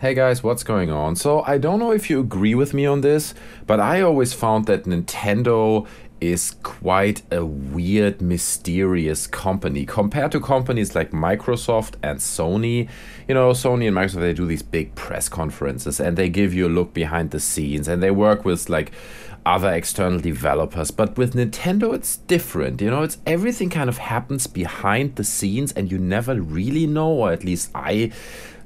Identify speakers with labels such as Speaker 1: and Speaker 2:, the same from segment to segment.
Speaker 1: Hey guys, what's going on? So, I don't know if you agree with me on this, but I always found that Nintendo is quite a weird, mysterious company compared to companies like Microsoft and Sony. You know, Sony and Microsoft, they do these big press conferences and they give you a look behind the scenes and they work with like other external developers. But with Nintendo, it's different. You know, it's everything kind of happens behind the scenes and you never really know, or at least I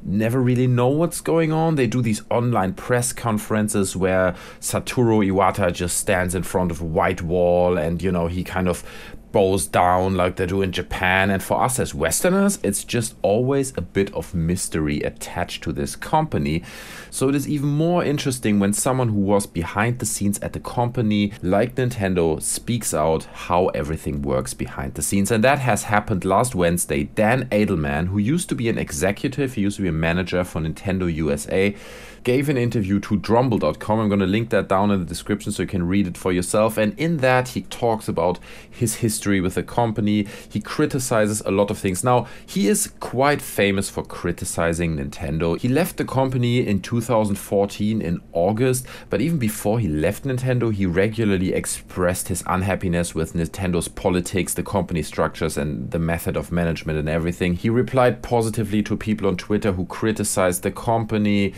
Speaker 1: never really know what's going on. They do these online press conferences where Satoru Iwata just stands in front of a white wall and, you know, he kind of bows down like they do in Japan. And for us as Westerners, it's just always a bit of mystery attached to this company. So it is even more interesting when someone who was behind the scenes at the company like Nintendo speaks out how everything works behind the scenes. And that has happened last Wednesday. Dan Adelman, who used to be an executive, he used to be a manager for Nintendo USA, gave an interview to Drumble.com. I'm going to link that down in the description so you can read it for yourself. And in that, he talks about his history with the company. He criticizes a lot of things. Now, he is quite famous for criticizing Nintendo. He left the company in 2014 in August, but even before he left Nintendo, he regularly expressed his unhappiness with Nintendo's politics, the company structures, and the method of management and everything. He replied positively to people on Twitter who criticized the company.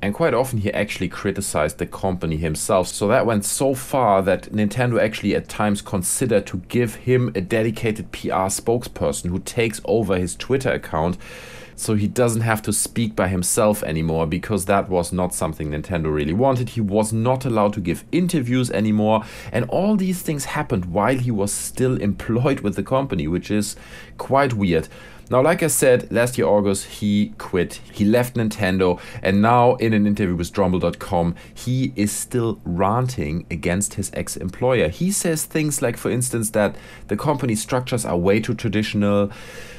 Speaker 1: And quite often he actually criticized the company himself. So that went so far that Nintendo actually at times considered to give him a dedicated PR spokesperson who takes over his Twitter account so he doesn't have to speak by himself anymore, because that was not something Nintendo really wanted. He was not allowed to give interviews anymore. And all these things happened while he was still employed with the company, which is quite weird. Now, like I said, last year, August, he quit. He left Nintendo, and now in an interview with Drumble.com, he is still ranting against his ex-employer. He says things like, for instance, that the company structures are way too traditional,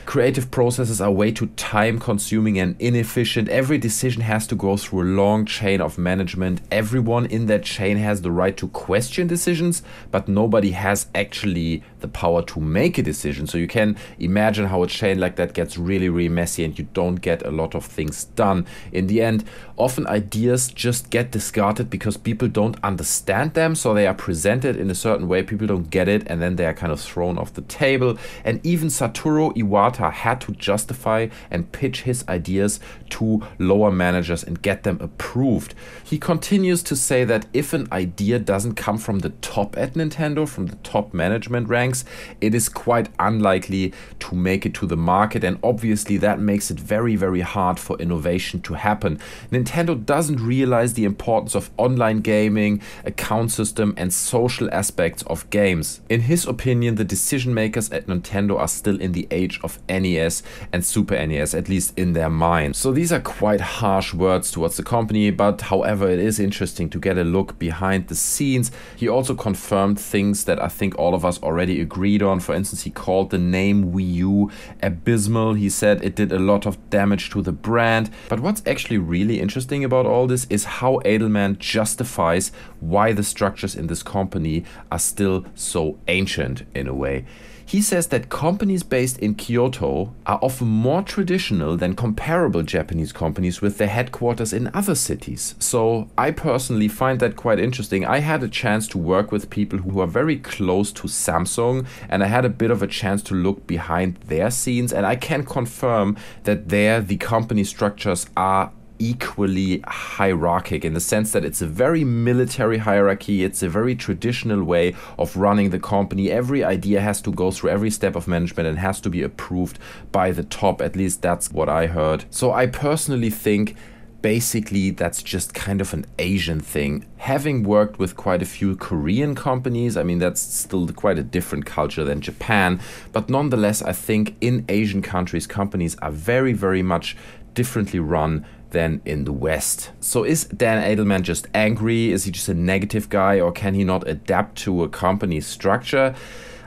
Speaker 1: creative processes are way too time-consuming and inefficient. Every decision has to go through a long chain of management. Everyone in that chain has the right to question decisions, but nobody has actually the power to make a decision. So you can imagine how a chain like that gets really, really messy and you don't get a lot of things done. In the end, often ideas just get discarded because people don't understand them. So they are presented in a certain way, people don't get it, and then they are kind of thrown off the table. And even Satoru Iwata had to justify and pitch his ideas to lower managers and get them approved. He continues to say that if an idea doesn't come from the top at Nintendo, from the top management ranks, it is quite unlikely to make it to the market, and obviously that makes it very, very hard for innovation to happen. Nintendo doesn't realize the importance of online gaming, account system, and social aspects of games. In his opinion, the decision makers at Nintendo are still in the age of NES and Super NES, at least in their mind. So these are quite harsh words towards the company, but however, it is interesting to get a look behind the scenes. He also confirmed things that I think all of us already agreed on. For instance, he called the name Wii U abysmal. He said it did a lot of damage to the brand. But what's actually really interesting about all this is how Adelman justifies why the structures in this company are still so ancient in a way. He says that companies based in Kyoto are often more traditional than comparable Japanese companies with their headquarters in other cities. So I personally find that quite interesting. I had a chance to work with people who are very close to Samsung, and I had a bit of a chance to look behind their scenes, and I can confirm that there the company structures are equally hierarchic, in the sense that it's a very military hierarchy. It's a very traditional way of running the company. Every idea has to go through every step of management and has to be approved by the top. At least that's what I heard. So I personally think basically that's just kind of an Asian thing. Having worked with quite a few Korean companies, I mean, that's still quite a different culture than Japan, but nonetheless, I think in Asian countries, companies are very, very much differently run than in the West. So is Dan Adelman just angry? Is he just a negative guy, or can he not adapt to a company's structure?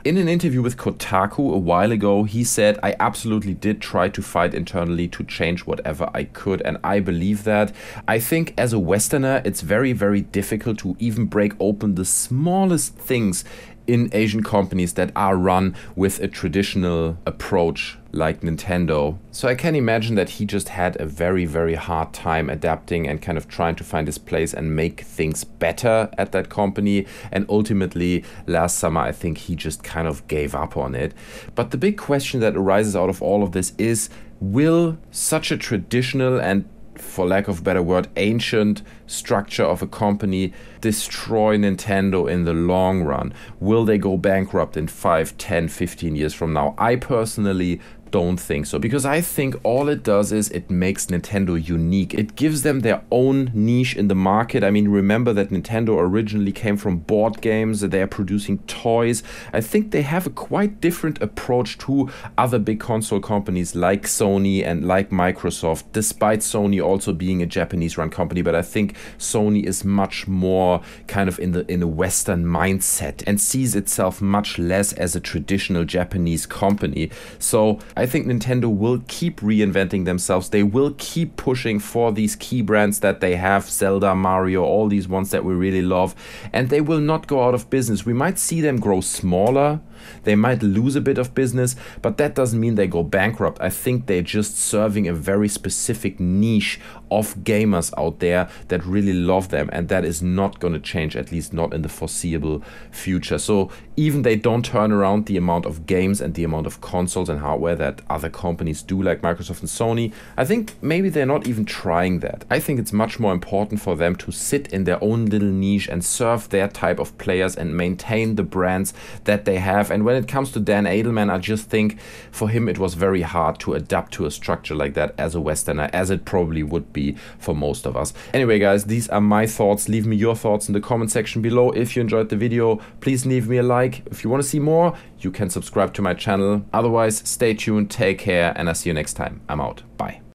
Speaker 1: In an interview with Kotaku a while ago, he said, "I absolutely did try to fight internally to change whatever I could," and I believe that. I think as a Westerner, it's very, very difficult to even break open the smallest things in Asian companies that are run with a traditional approach like Nintendo. So I can imagine that he just had a very, very hard time adapting and kind of trying to find his place and make things better at that company. And ultimately, last summer, I think he just kind of gave up on it. But the big question that arises out of all of this is, will such a traditional and, for lack of a better word, ancient structure of a company destroy Nintendo in the long run? Will they go bankrupt in 5, 10, 15 years from now? I personally don't think so, because I think all it does is it makes Nintendo unique. It gives them their own niche in the market. I mean, remember that Nintendo originally came from board games. They're producing toys. I think they have a quite different approach to other big console companies like Sony and like Microsoft, despite Sony also being a Japanese run company. But I think Sony is much more kind of in a Western mindset and sees itself much less as a traditional Japanese company. So I think Nintendo will keep reinventing themselves. They will keep pushing for these key brands that they have, Zelda, Mario, all these ones that we really love, and they will not go out of business. We might see them grow smaller. They might lose a bit of business, but that doesn't mean they go bankrupt. I think they're just serving a very specific niche of gamers out there that really love them, and that is not going to change, at least not in the foreseeable future. So even they don't turn around the amount of games and the amount of consoles and hardware that other companies do, like Microsoft and Sony, I think maybe they're not even trying that. I think it's much more important for them to sit in their own little niche and serve their type of players and maintain the brands that they have. And when it comes to Dan Adelman, I just think for him it was very hard to adapt to a structure like that as a Westerner, as it probably would be for most of us. Anyway, guys, these are my thoughts. Leave me your thoughts in the comment section below. If you enjoyed the video, please leave me a like. If you want to see more, you can subscribe to my channel. Otherwise, stay tuned, take care, and I'll see you next time. I'm out. Bye.